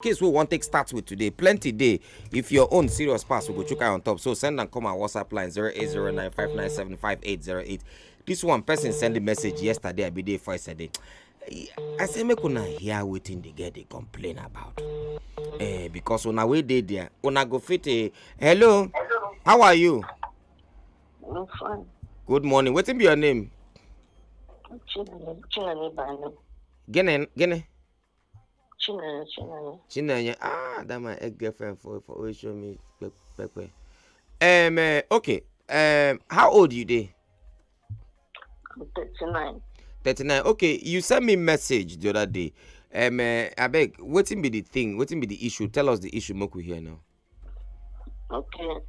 Case we want take start with today. Plenty day. If your own serious pass, we go check out on top. So send and come our WhatsApp line 080959758808. This one person send a message yesterday. I be there for yesterday. I say make una hear wetin they get they complain about. Because on our way there, una go fit a hello. How are you? I'm fine. Good morning. Wetin be your name? Chinanye. Gene. Chinanye. Chinanye. Ah, that my ex girlfriend for always show me pepe. Okay. How old you dey? I'm 39. 39. Okay, you sent me message the other day. Abeg, wetin be the thing? Wetin be the issue? Tell us the issue, make we hear now. Okay.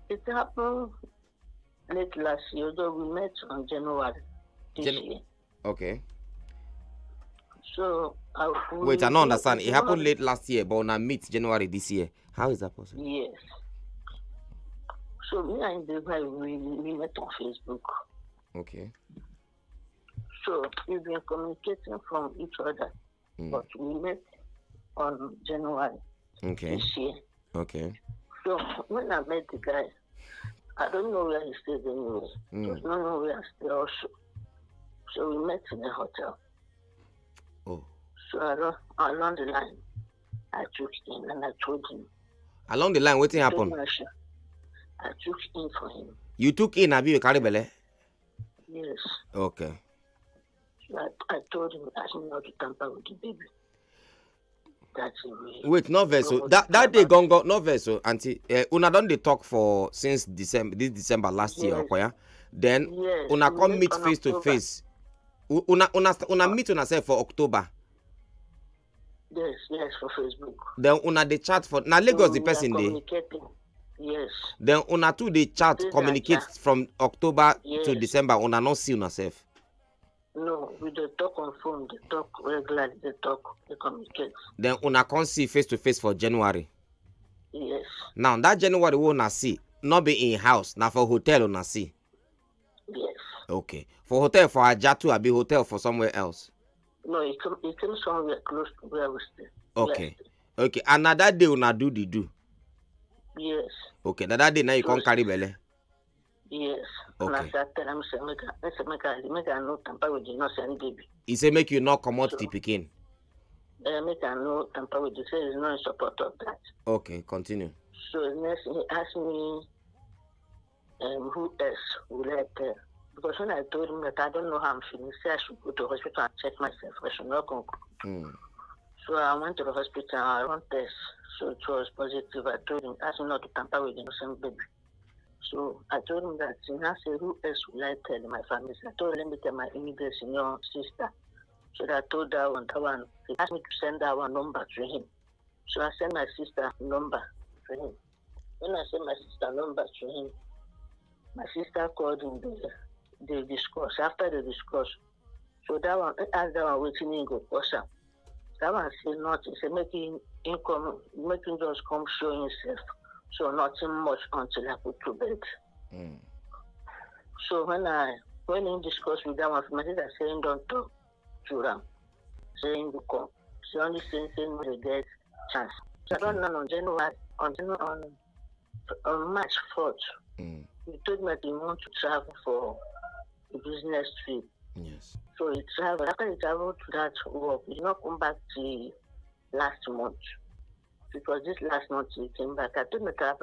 It happened late last year, though we met on January this year. Okay. So wait, I don't understand. It happened late last year, but una meet January this year. How is that possible? Yes. So me and the guy we met on Facebook. Okay. So we've been communicating from each other, but we met on January this year. Okay. So when I met the guy, I don't know where he stays anyway. I don't know where I stay also. So we met in a hotel. Oh. So along the line, I took in and I told him. Along the line, what happened? I took in for him. You took in, have you carry Belle? Yes. Okay. So I told him I should not to tamper with the baby. That's it. Wait, no vessel. That day gongo, no vessel, auntie. Una don dey talk for since December last year, okay? Then una come meet face to face. Una meet una self for October. Yes, for Facebook. Then una dey chat for na Lagos the person dey. Yes. Then una two dey chat communicate from October to December. Una not see una self. No, we dey talk on phone, they talk regularly, they communicate. Then una come see face to face for January. Yes. Now that January we una see, not be in house, na for hotel una see. Yes. Okay. For hotel for Ajatu, I be hotel for somewhere else. No, it came somewhere close to where we stay. Okay. Okay. And now that day una do the do. Yes. Okay. That day now you can't carry Belle. Yes. Okay. And I said, make I know tamper with the innocent baby. He say make you not come out the pikin. Make I know tamper with the say he's not in support of that. Okay, continue. So next he asked me who else would I tell? Because when I told him that I don't know how I'm feeling, say I should go to the hospital and check myself. I should not conclude. So I went to the hospital and I ran tests. So it was positive. I told him, asked him not to tamper with the innocent baby. So I told him that, and I said, who else will I tell my family? So I told him, let me tell my immediate senior sister. So I told that one, he asked me to send that one number to him. So I sent my sister number to him. When I sent my sister number to him, my sister called him, they discuss. After they discuss, so that one, asked that one, waiting in go person. That one said nothing. He said, making just come show himself. So nothing much until I put to bed. So when he discussed with that one, my sister saying don't talk to them, saying to come. She only saying we get chance. So I don't know on March 4th, he told me that he want to travel for a business trip. Yes. So he traveled. After he traveled to that work, he did not come back till last month. Because this last month he came back. I told him that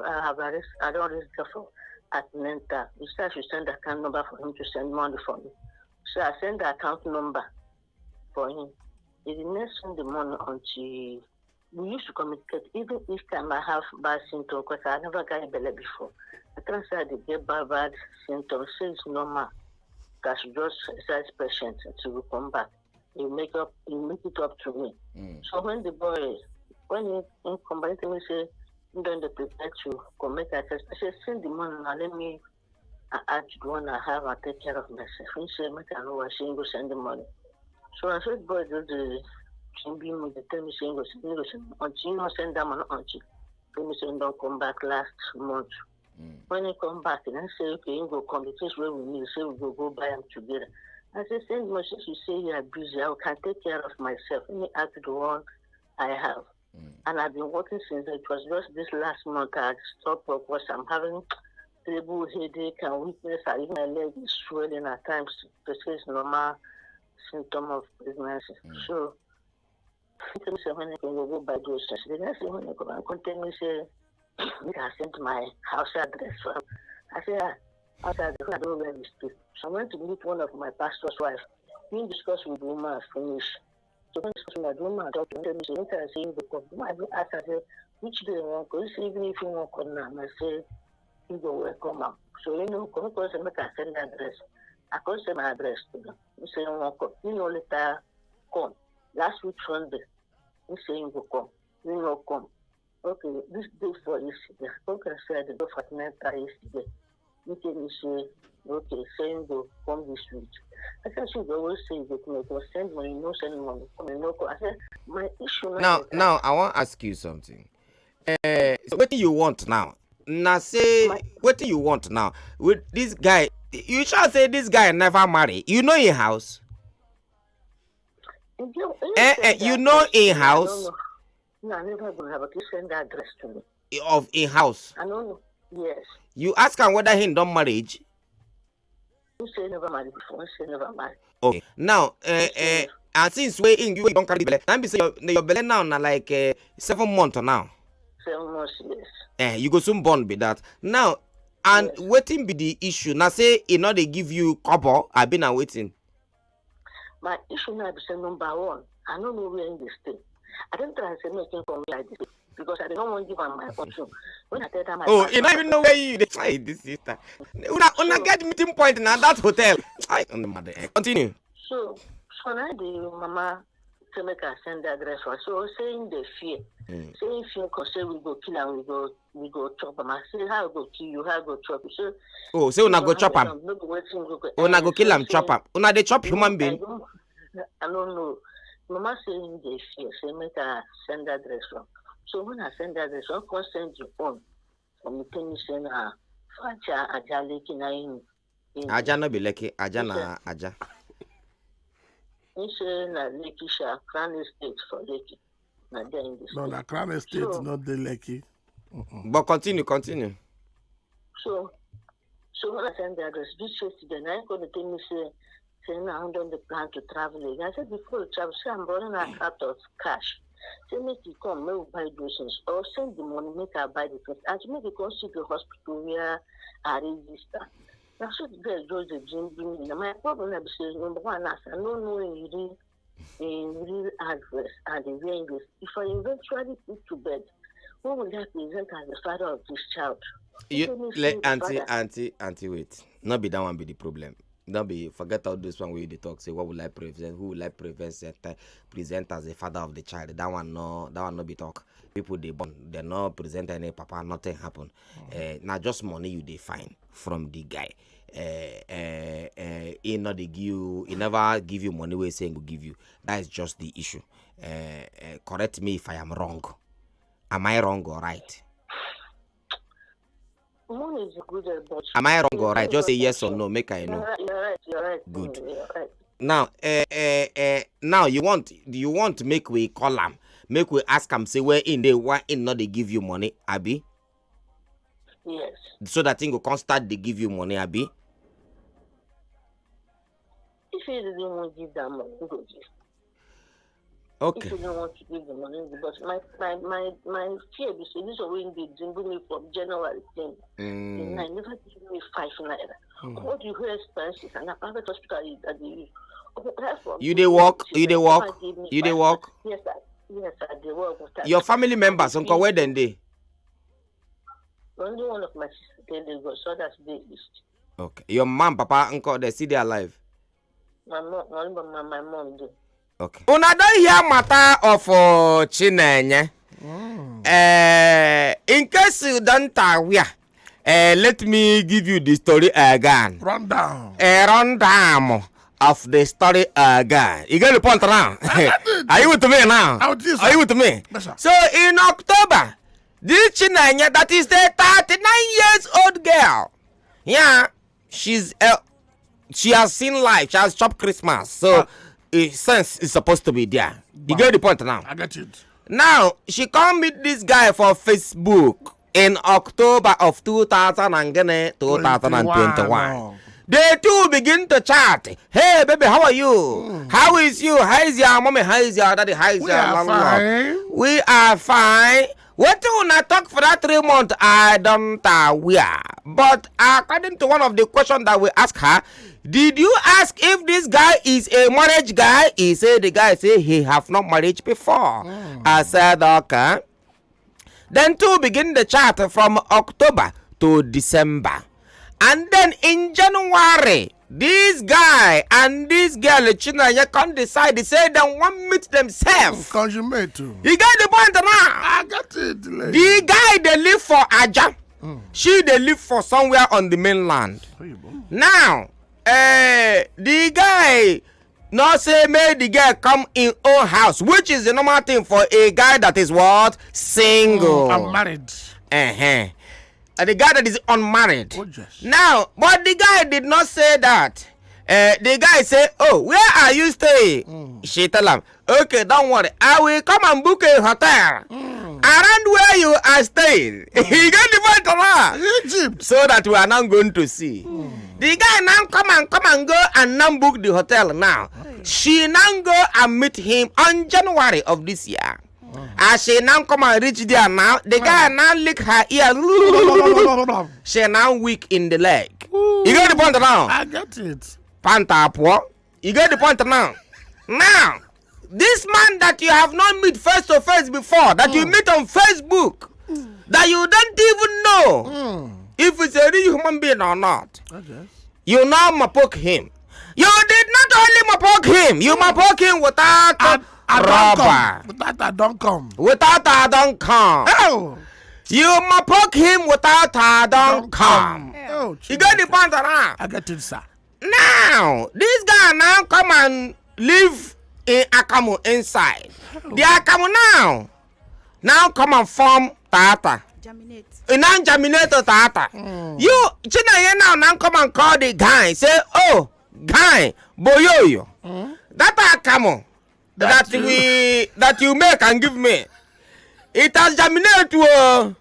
I don't register for Atlanta. He said I should send the account number for him to send money for me. So I sent the account number for him. He did not send the money until we used to communicate. Even each time I have bad symptoms, because I never got Belle before. I can't say they get bad symptoms. Say it's normal. I should just exercise patience until we come back. He make it up to me. So when the boy, when he come back to me, say, I'm going to prepare to come make a test. I said, send the money now, let me add the one I have and take care of myself. He said, make I know why she go send the money. So I said, boy, do the beam with the tell me she go send until you not send that money until. Let me say, don't come back last month. When he come back, and I say, okay, you go come. The things where we need, say we go buy them together. I say, send me, since you say you are busy, I can take care of myself. Let me ask the one I have. And I've been working since it was just this last month I stopped because I'm having terrible headache and weakness. And even my leg is swelling at times. This is normal symptom of pregnancy. So, when I can go by those tests, the next thing when I come and contact me, say, I sent my house address. I said, house address, I don't know where we stay. So I went to meet one of my pastor's wife. We discussed with the woman, finished. So when I do my talk to me, so I say, I asked her, which day you want to go? Even if you want to come now, I say, you go welcome out. So, come across and make a send address. I can send my address to them. You say, you want to come. You later come. Last week, Sunday, you say, you go come. You know, come. Okay, this day for yesterday. Okay, I said, the go for yesterday. You can say, okay, say, you go come this week. I said, she always say, you go send money, no send money. I said, my issue now, I want to ask you something. So what do you want now? Now say what do you want now with this guy? You shall say this guy never marry. You know in house. You know in house. No, I never gonna have a send that address to me. Of in house. I don't know. Yes. You ask him whether he done marriage. You say never married before. You say never married. Okay. Now, and since we in you don't carry Belle, then be say your Belle now like 7 months now. 7 months, yes. You go soon born be that. Now, and yes. Waiting be the issue. Now say they give you couple. I've been waiting. My issue now is number one. I don't know where in the state. I don't try to say nothing from me like this because I don't want to give them my option. When I tell them you don't even know where you try this sister. Una get meeting point now that hotel. Continue. So now the mama to make her send the address for so saying the fear. Saying fear cause say we go kill and we go chop them. I say how go kill you, how go chop you. So say una go chop am. Una go kill am, chop am. Una dey chop human being. I don't know. Mama saying the fear, say make her send the address from. So when I send the address, I can send you on. From the thing saying Facha Aja Leki na in. Aja no be Leki, Aja na Aja. You say na Leki sha Crown Estate for Leki. No, na Crown Estate, so, not the Leki. But continue. So when I send the address, this yesterday, I ain't going to tell me say now I'm on the plan to travel again. I said before you travel, say I'm running out of cash. Say make you come, make you buy those things, or send the money, make I buy the things. And to make you come see the hospital where I register. Now so the girl just the dream bring me. My problem is number one, I don't know in real address and the way English. If I eventually put to bed, who will I present as the father of this child? Auntie, wait. Not be that one be the problem. Don't be forget all this one where they talk. Say what will I prevent? Who will I present as the father of the child? That one no be talk. People they born, they not present any papa. Nothing happen. Now just money you they find from the guy. He not they give you. He never give you money. We saying will give you. That is just the issue. Correct me if I am wrong. Am I wrong or right? Am I wrong or right? Just say yes or no. Make I know. You're right. Good. You're right. Now, now you want to make we call him, make we ask him say where in they why in not they give you money, Abi? Yes. So that thing will constant they give you money, Abi? If you didn't want to give that money, you go give. Okay. If you don't want to give the money, because my fear is this is when they bring me from January 10. And I never give me 5 naira. What you hear expenses and a private hospital is that they use. You they walk? You they walk? Yes, I they work. Your family members, uncle, where then they? Only one of my sisters they go, so that's the list. Okay. Your mom, papa, uncle, they see they alive? My mom do. Okay. Una don't hear matter of Chinenye. In case you don't aware, let me give you the story again. Rundown. A rundown of the story again. You get the point now? Are you with me now? Are you with me? So in October, this Chinenye, that is the 39 years old girl. Yeah, she has seen life. She has chopped Christmas. So sense is supposed to be there. You get the point now? I get it. Now, she come meet this guy for Facebook in October of 2021. They two begin to chat. Hey, baby, how are you? How is you? How is your mommy? How is your daddy? How is your landlord? We are fine. What do you talk for that 3 months? I don't aware. But according to one of the questions that we ask her, did you ask if this guy is a marriage guy? He said the guy say he have not married before. I said okay. Then two begin the chat from October to December. And then in January, this guy and this girl, Chinanya, can decide. They say they want to meet themselves. Consummate too. You got the point now? I got it. Lady. The guy, they live for Aja. She, they live for somewhere on the mainland. Now, the guy not say make the girl come in own house, which is the normal thing for a guy that is what? Single. I'm married. The guy that is unmarried. Oh, yes. Now, but the guy did not say that. The guy said, oh, where are you staying? She tell him, okay, don't worry. I will come and book a hotel around where you are staying. He got the point around. Egypt. So that we are now going to see. The guy now come and go and now book the hotel now. She now go and meet him on January of this year. As she now come and reach there now, the guy now lick her ear. She now weak in the leg. You get the point now? I get it. Panta po. You get the point now? Now, this man that you have not met face to face before, that you meet on Facebook, that you don't even know if it's a real human being or not. You now mapoke him. You did not only mapoke him, you mapoke him without rubber. Without I don't come. Without I don't come. Oh. You mapoke him without I don't come. Oh, You get the point around? I get it, sir. Now, this guy now come and live in Akamu inside. The Akamu now come and form Tata. Germinate. Now germinate Tata. You, China now come and call the guy. Say, oh, guy, boyoyo. That Akamu that you make and give me. It has germinated to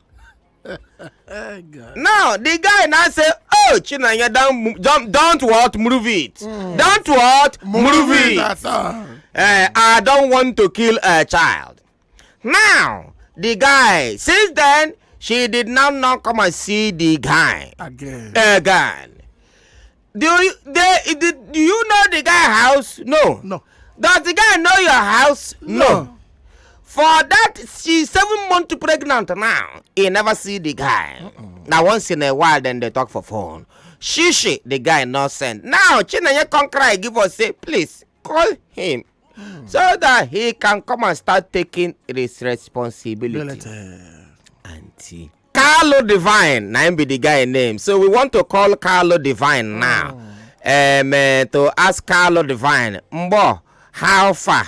now the guy now say, oh, China, you don't what move it. Don't what move it. I don't want to kill a child. Now the guy, since then she did not come and see the guy again. Do you know the guy house? No. Does the guy know your house? No. For that, she's 7 months pregnant now. He never see the guy. Now once in a while, then they talk for phone. She, the guy not send. Now, Chinanya can cry, give us say, please, call him. So that he can come and start taking his responsibility. Auntie. Carlo Divine, now be the guy name. So we want to call Carlo Divine now. To ask Carlo Divine, Mbo, how far?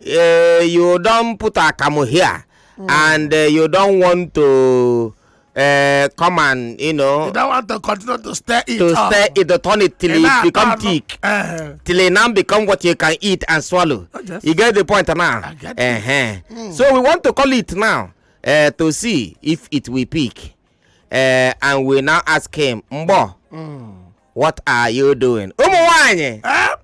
You don't put a camo here, and you don't want to come and you don't want to continue to stir it to turn it till it become thick, till it now become what you can eat and swallow. You get the point now? So we want to call it now to see if it will pick, and we now ask him, Mbo, what are you doing?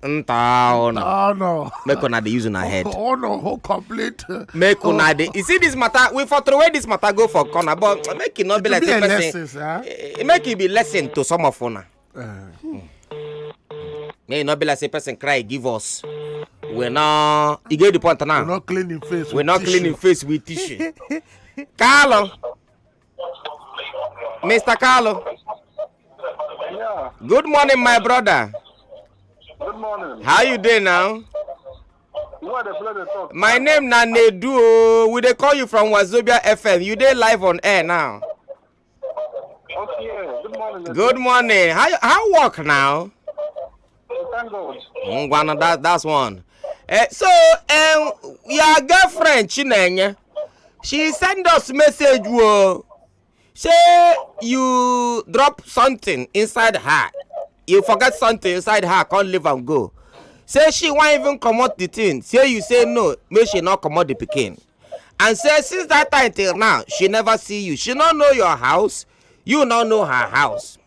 No. Make una dey use una head. Oh no, whole complete. Make una dey. You see this matter, we for throw away this matter go for corner, but make it not be like a person. Make it be lesson to some of una. May not be like a person cry, give us. We're not. You get the point now. We're not cleaning face. We're not cleaning face with tissue. Carlo, Mr. Carlo. Yeah. Good morning, my brother. Good morning. How you doing now? You are the blood talk. My name na Nedu. We dey call you from Wazobia FM. You dey live on air now. Okay. Good morning. Good morning. How work now? Thank God. That's one. So your girlfriend Chinenye, she send us message. Say you drop something inside her. You forget something inside her, can't leave and go. Say she won't even come out the thing. Say you say no, may she not come out the pikin. and say since that time till now she never see you, she not know your house, you not know her house,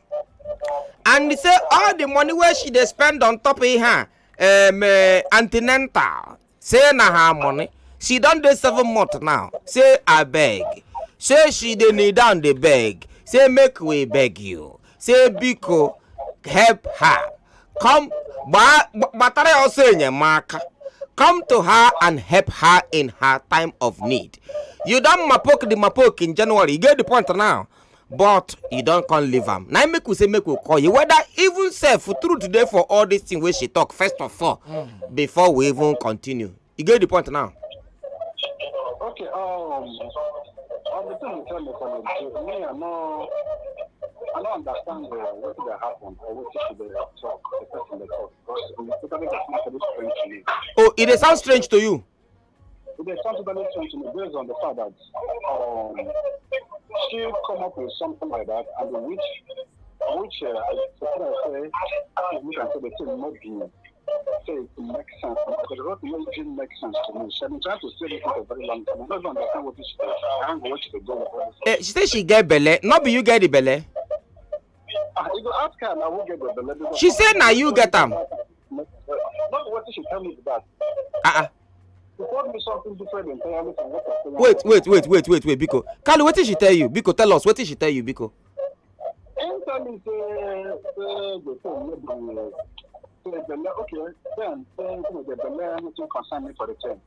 and say all the money where she dey spend on top of her antenatal, say na her money, she don dey 7 months now, say I beg, say she dey kneel down dey beg, say make we beg you, say biko help her, come batara also enyemaka, come to her and help her in her time of need. You don mapok in January, you get the point now, but you don't come leave am. Now make we say make we call you, whether even self through today for all these things where she talk first of all, before we even continue. You get the point now. Okay, the thing you tell me, me, I don't understand what that happened or what should they talk, the person they talk, because it doesn't sound very strange to me. Oh, it sounds strange to you? It sounds very strange to me based on the fact that she come up with something like that, and which I say, we can say the thing not be say it makes sense, because what didn't make sense to me. She has been trying to say this for a very long time. I don't understand what this is. I don't know what she go with. She said she get Belle. Not be you get the Belle. You go ask her and I will get the Belle. She said now you get them. Not what she tell me that. She told me something different entirely from what I said. Wait, Biko. Carlo, what did she tell you? Biko, tell us. What did she tell you, Biko? Anytime the phone, okay, then the Belle nothing concern me for the term.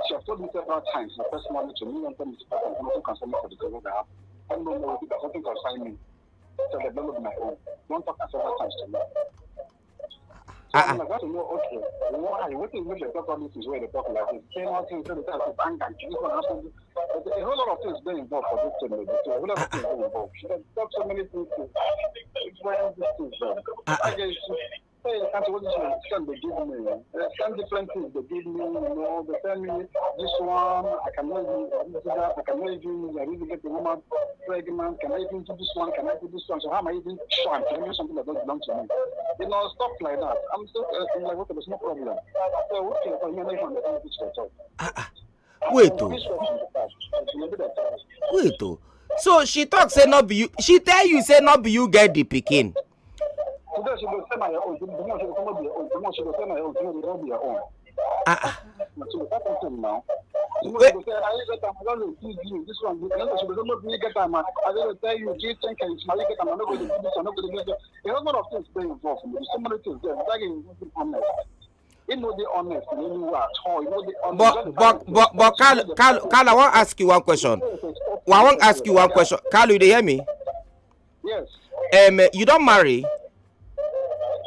She has told me several times, the first morning to me, and then nothing concern me for the term. I don't know if something concern me. So the Belle of my own. Don't talk several times to me. So I'm like, I want to know, okay, why? What is the talk on this is where they talk like this? Say nothing, say the time of anger. A whole lot of things being involved for this thing. A whole lot of things being involved. She has talked so many things. Where this thing hey, can't what this one they give me? Some different things they give me, they tell me this one, I cannot even do that, I really get the woman pregnant, can I even do this one, so how am I even trying to do something that doesn't belong to me? Stuff like that. I'm still like, okay, there's no problem. So, okay, but you don't understand which they talk. Wait, so she talk say not be you, she tell you say not be you get the pikin. Today she will say my own. Tomorrow she will say my own. Tomorrow she will say my own. Tomorrow they will be your own. So that's something now. Tomorrow she will say, I get them. I don't tease you. This one. She will not be get them. I will tell you. Give 10 can you smile get them. I'm not going to do this. I'm not going to do this. There's a lot of things being involved. There's so many things there. Like in honest. You know the honest. You know at all. You know the honest. But Carl, I want to ask you one question. Carl, you hear me? Yes. You don't marry?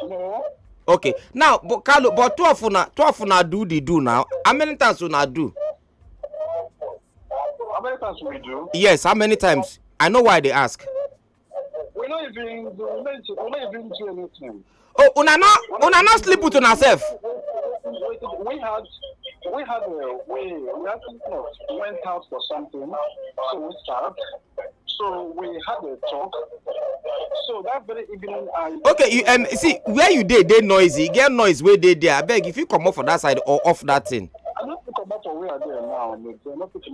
No. Okay. Now, but Carlo, but 12 una do now. How many times una do? How many times we do? Yes, how many times? I know why they ask. We're not even do anything. Oh, una not sleep with una self. We went out for something, so we start. So we had a talk. So that very evening, okay, you see where you did they noisy. Get noise where they there. I beg if you come off for that side or off that thing. I'm not picking up for where they are now.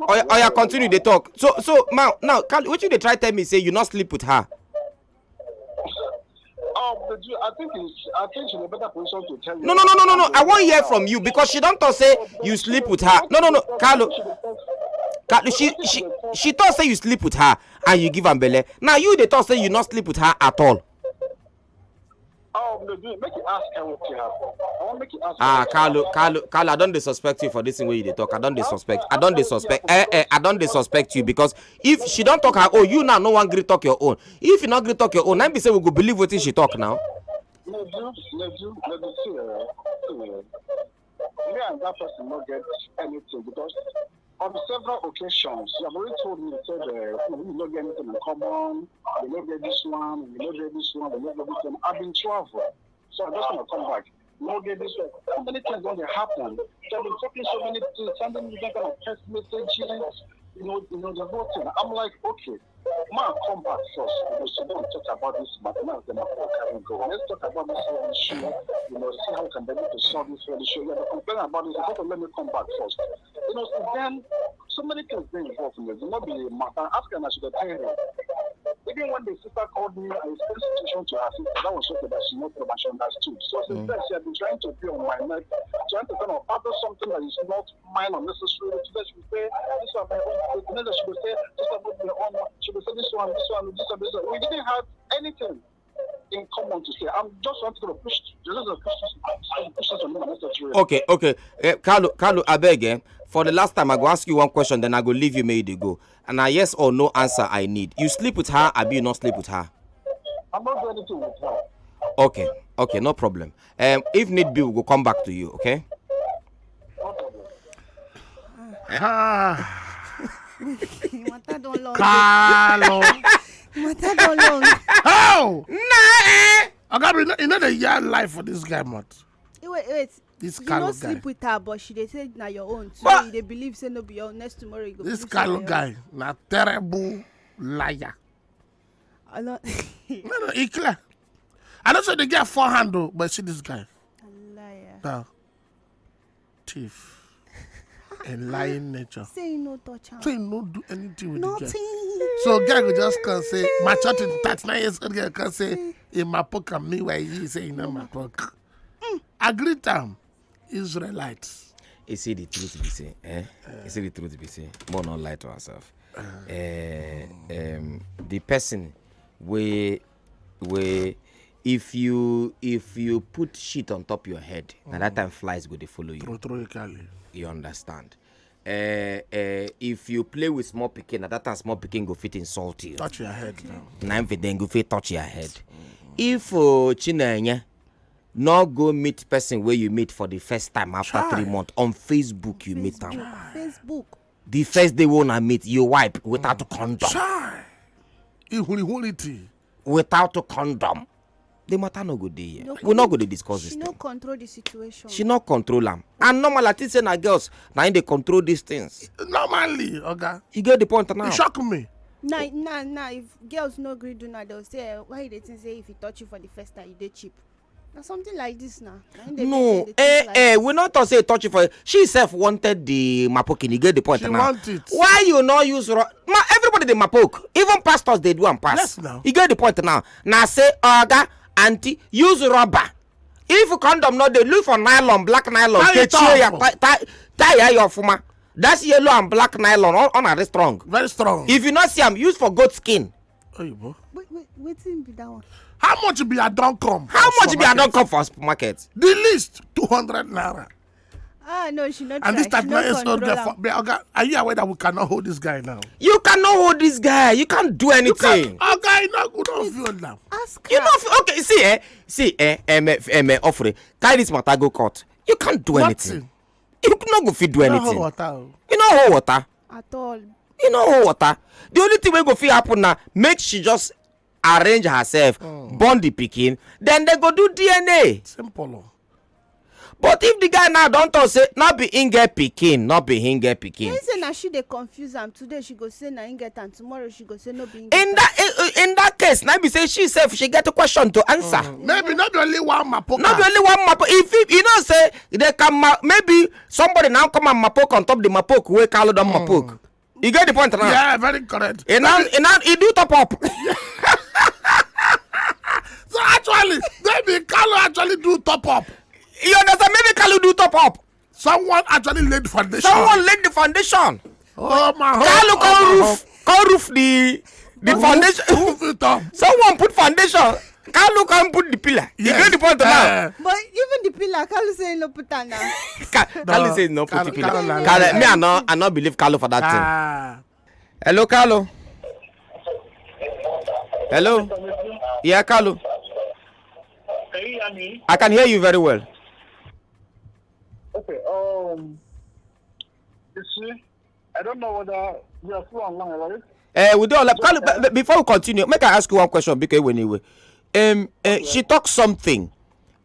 Oh yeah, continue the talk. So now, Carl, what you they try tell me say you not sleep with her? I think she's in a better position to tell you. No. I want to hear from you because she don't talk say you sleep with her. No, Carlo, she thought say you sleep with her and you give her Belle. Now you they thought say you not sleep with her at all. Make you ask her what you have. I want make you ask. Carlo, I don't suspect you for this thing where you talk. I don't suspect you because if she don't talk her own, you now no one agree talk your own. If you not agree talk your own, then be say we go believe what she talk now. Let me see. Me and that person not get anything because on several occasions, you have already told me, said, we not get anything in common, we not get this one, we not get this one, we not get this one. I've been traveling, so I just want to come back. We not get this one. So many things when they happen. So I've been talking so many things, sending me that kind of text messages, the whole thing. I'm like, okay, man, come back first. So don't talk about this matter. Now then I go. Let's talk about this issue. See how we can be able to solve this issue. Yeah, but complaining about this, let me come back first. So then so many things being involved in this. It not be a matter. Ask her, I should tell her. Even when the sister called me, I explained the situation to her sister. That was okay that she not she understood. So since then, she had been trying to be on my neck, trying to kind of utter something that is not mine unnecessarily. So that she would say, this one, my own. And then she would say, this one, my own. She would say, this one, this one, this one, this one. We didn't have anything in common to say. I'm just wanting to push this on unnecessarily. Okay. Carlo, I beg, for the last time, I go ask you one question, then I go leave you, may you go. And a yes or no answer I need. You sleep with her, or you not sleep with her? I'm not doing anything with her. Okay, no problem. If need be, we'll come back to you, okay? Carlo. Oh! Nah! I got you know the yard life for this guy, Mott. Wait. This you Carlo don't guy. sleep with her, but she say na your own. So But they believe say no be your own. Next tomorrow you go. This Carlo guy, na terrible liar. I not. No, he clear. I don't say they get forehand though, but see this guy. Liar. Now, thief. And lying nature. Say no touch her. So he no do anything with the Nothing. girl. So guy will just can say, my child is 39 years old girl can say, in my pocket, me why he say in my pocket. Agree time. Israelites. You see the truth be say, You see the truth be say. More not lie to ourselves. The person where if you put shit on top your head, and that time flies go they follow you. You understand? If you play with small pikin, at that time small pikin go fit insult you. Touch your head now. Now if then go fit touch your head. If Chinanya not go meet person where you meet for the first time after 3 months on Facebook, you meet them. Facebook. The first day wanna meet you wipe without a condom. Without a condom. The matter no go there. We're not going to discuss this. She no control the situation. She not control them. And normally, I think say girls now they control these things. Normally, okay. You get the point now. It shock me. Nah. If girls no agree do now, they'll say, why they think say if he touch you for the first time, you dey cheap. Now something like this now. No, we not to say touch it for. She herself wanted the mapoking. You get the point She now. want it. Why you not use everybody they mapok? Even pastors they do and pass. Yes, now. You get the point now. Now say Oga, auntie, use rubber. If condom not they look for nylon, black nylon. Tie your fuma. That's yellow and black nylon on a strong. Very strong. If you not see them, use for goat skin. Wait, Wetin be that one? how much be a don't come? How much be I don't come for supermarket? The least 200 naira. No, she not. And this try. that She man no is not control there. am. Okay, are you aware that we cannot hold this guy now? You cannot hold this guy. You can't do anything. Okay, not good of you now. Ask her. You know, okay, see, Offre, carry this matter go court. You can't do anything. You not go fit do anything. You know hold water. At all. You know hold water. The only thing we go fit happen now, make she just arrange herself, born the pikin, then they go do DNA. Simple. But if the guy now don't talk say, not be him get pikin, not be him get pikin. He say na she dey confuse am. Today she go say na him get am. Tomorrow she go say no be him In that case, now be say she self she get a question to answer. Maybe not only one mapoka. Not only one map. If you know say they can maybe somebody now come and mapok on top the mapok where Carlo don't mapok. You get the point now? Yeah, very correct. And now he do top up. So actually, maybe Carlo actually do top up. You understand? Maybe Carlo do top up. Someone actually laid the foundation. Someone laid the foundation. Oh my Carlo can roof the foundation. Roof it up. Someone put foundation. Carlo can put the pillar. You get the point now? But even the pillar, Carlo say no put her now. Carlo says no put the pillar. Carlo, Me I not believe Carlo for that thing. Hello, Carlo. Hello. Yeah, Carlo. Can you hear me? I can hear you very well. Okay, you see, I don't know whether we are still online, right? We do all like Carlo, before we continue, make I ask you one question because anyway. She talk something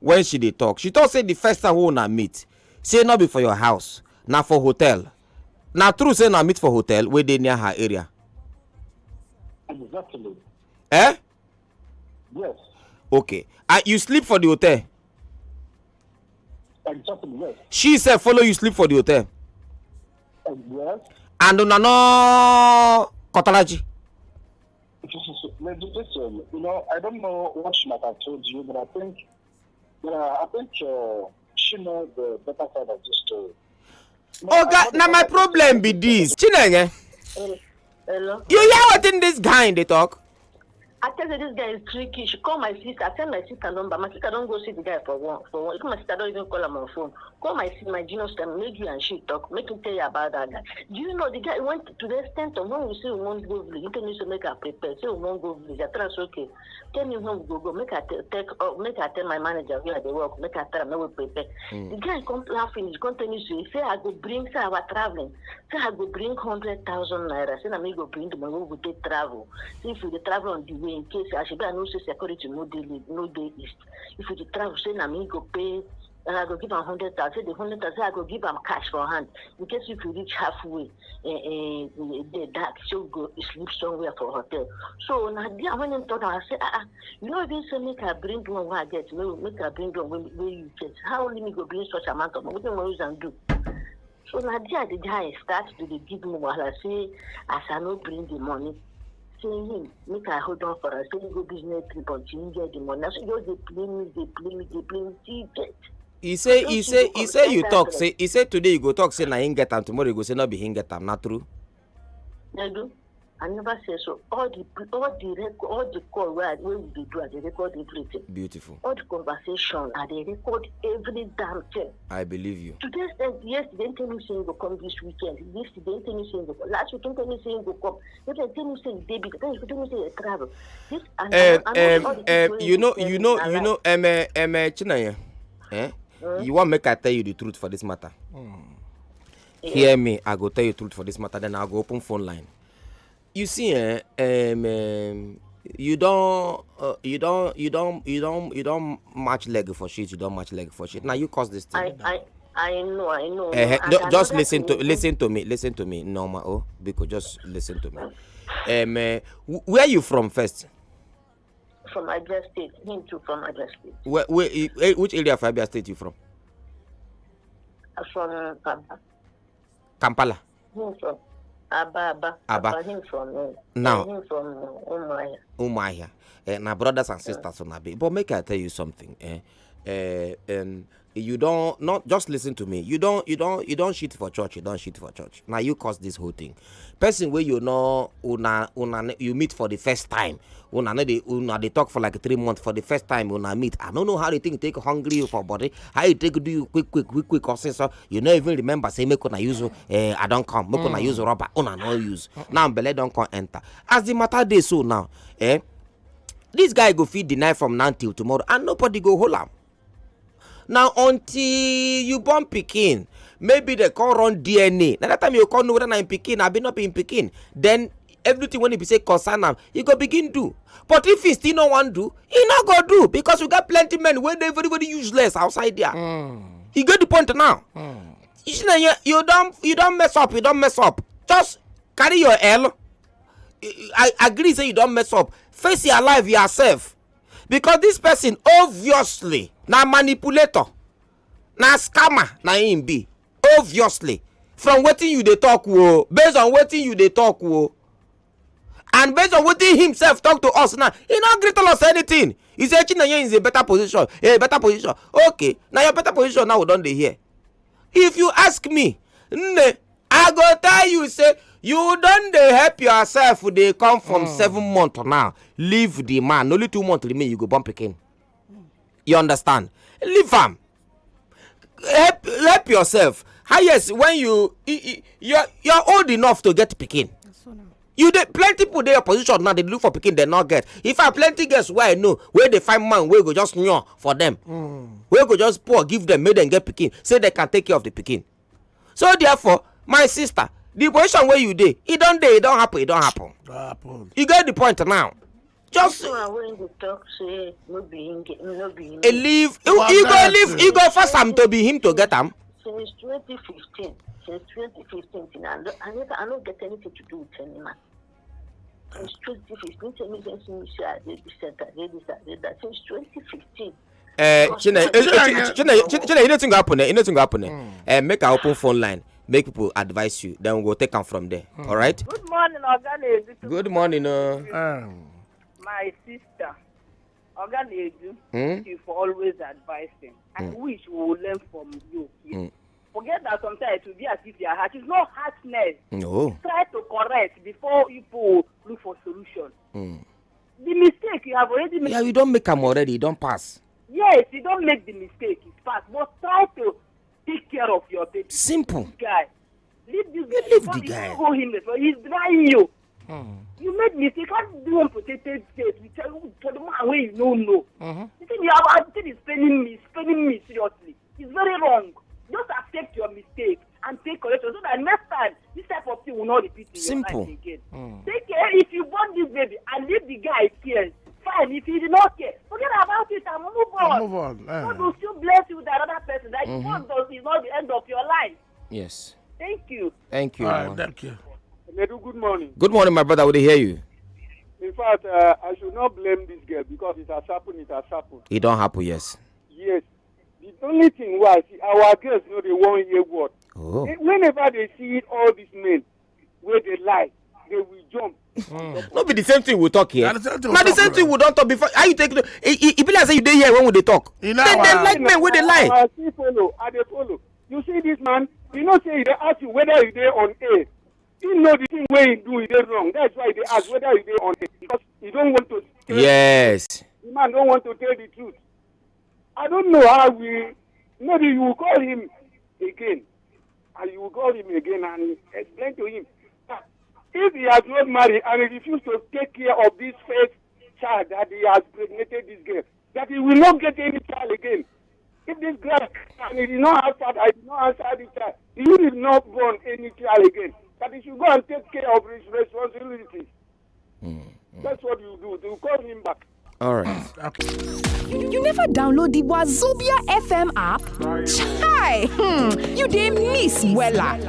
when she did talk. She talk say the first time we wanna meet, say not be for your house, not for hotel. Now true say not meet for hotel where they near her area. Exactly. Eh? Yes. Okay. And you sleep for the hotel? Exactly, yes. She said follow you sleep for the hotel. Yes. And una no Kotalaji. Listen, I don't know what she might have told you, but I think she knows the better side of this story. Oga, now my problem be this. Chinenge, Hello? you hear what in this guy they talk? I tell you, this guy is tricky. She call my sister. I tell my sister number. My sister don't go see the guy for one. If my sister don't even call him on phone, call my junior sister, make you and she talk. Make him tell you about that guy. Do you know the guy went to the extent of when we say we won't go village, you can use to make her prepare. Say we won't go village. I tell us okay. Tell me when we go. Make her tell my manager where they work. Make her tell him we prepare. The guy come laughing. He continues to say I go bring. Say I was traveling. Say I go bring 100,000 naira. Say I me go bring the money we go travel. See if we travel on the way. In case I should be no security, no day east. If you travel, say na me go pay, and I go give him 100,000. Say the 100,000, I go give him cash for hand. In case if you reach halfway, the dark, so go sleep somewhere for hotel. So now when I thought, I say, you know, even say make I bring one where I get, make I bring one where you get. How only me go bring such amount of money? What do you do? So now the guy starts to give me while I say, as I no bring the money. Him, make I hold on for us. Say go business trip until you get the money. So you they play me. He say you talk. Say he say today you go talk. Say na him get am. Tomorrow you go say not be him get am. Not true. Nedu, I never say so. All the call where we do, they record everything. Beautiful. All the conversation, they record every damn thing. I believe you. Today, yesterday, tell me saying go come this weekend. Yesterday, tell me saying go come. Last weekend, tell me saying go come. Yesterday, tell me saying debit. Then you tell me saying travel. This Chinaya, you want make I tell you the truth for this matter? Hear me. I go tell you the truth for this matter. Then I go open phone line. You see, you don't match leg for shit. You don't match leg for shit. Now you cause this thing. I know. Just listen to me. Normal. Oh, because just listen to me. Where you from first? From Abia State. Him too from Abia State. Which area of Abia State you from? From Kampala. Him from Aba. Him from now. Him from Umahia. Now brothers and sisters on Abe. But make I tell you something. You don't not just listen to me. You don't shit for church. You don't shit for church. Now you cause this whole thing. Person where you know you meet for the first time. They talk for like 3 months for the first time. Meet. I don't know how they think take hungry for body. How you take do you quick. So you don't even remember say make una use I don't come. Make una use rubber. Una no use. Now Belle don't come enter. As the matter dey so now, this guy go feed the knife from now till tomorrow, and nobody go hold him. Now until you born pikin, maybe they can run DNA. Now that time you can't know whether I'm pikin, I've been up in pikin. Then everything when he be say concern him, you go begin do. But if he still no one do, he not go do because we got plenty men when they very useless outside there. You get the point now. You don't mess up. You don't mess up. Just carry your L. I agree say you don't mess up. Face your life yourself. Because this person obviously na manipulator, na scammer, na him be. Obviously. From wetin you dey talk, based on wetin you dey talk, and based on wetin himself talk to us now, he not agree tell us anything. He say Chinanya is a better position. Better position. Okay, now your better position now we don dey hear. If you ask me, I go tell you say you don't dey help yourself. They come from 7 months now. Leave the man. Only 2 months remain. You go bump again. You understand? Leave him. Help yourself. Highest when you're old enough to get pikin. You plenty people their position now. They look for pikin. They not get. If I plenty guess where I know where they find man where go just know for them. Where go just poor give them make them get pikin. Say they can take care of the pikin. So therefore, my sister. The position where you dey, it don't happen. You get the point now. Just when you talk, say no be him. Leave. You go first him to be him to get him. Since 2015, I don't get anything to do with any man. Since 2015, tell me say I did this, I did that. Since 2015. Chine, anything happen? Anything happen? Make an open phone line. make people advise you. Then we'll take them from there. All right? Good morning, Oga Nedu. Good morning. My sister, Oga Nedu, thank you for always advising. I wish we would learn from you. Forget that sometimes it will be as if your heart is not harshness. No. Try to correct before people look for solution. The mistake you have already made. Yeah, you don't make them already. You don't pass. Yes, you don't make the mistake. It's past. But try to take care of your baby. Simple. Guy. Leave this guy. Leave the guy. You hold him before. He's drying you. You made mistake. You can't do unprotected state. You tell for the man where you don't know. You think you have is spending me seriously. It's very wrong. Just accept your mistake and take correction so that next time this type of thing will not repeat in your life again. Take care. If you born this baby and leave the guy here, fine. If he did not care, forget about it and move on. Move on. God will still bless you with another person. That God is not the end of your life. Yes. Thank you. Thank you. Thank you. Nedu, good morning. Good morning, my brother. Would they hear you? In fact, I should not blame this girl because it has happened. It don't happen, yes. Yes. The only thing was, our girls know they won't hear what. Oh. Whenever they see all these men where they lie, they will jump. Not be the same thing we talk here. Not the same thing we don't talk before. How you take it? It be like say you dey here when we dey talk. They like men where they lie. I follow. You see this man, you know say they ask you whether you dey on air. You know the thing where he do is wrong. That's why they ask whether you dey on air. Because he don't want to Yes. The man don't want to tell the truth. I don't know how maybe you will call him again. And you will call him again and explain to him that if he has not married and he refused to take care of this first child that he has impregnated this girl, that he will not get any child again. If this girl and he did not answer, this child, he will not born any child again. That he should go and take care of his responsibilities. That's what you do. You call him back. All right. You never download the Wazobia FM app? Chai! You dey miss wella.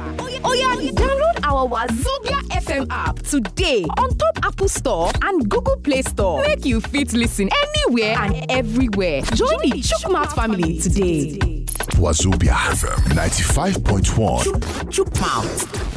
Oh yeah, download our Wazobia FM app today on top Apple Store and Google Play Store. Make you fit listen anywhere and everywhere. Join the Chookmouth family today. Wazobia FM 95.1. Chookmouth.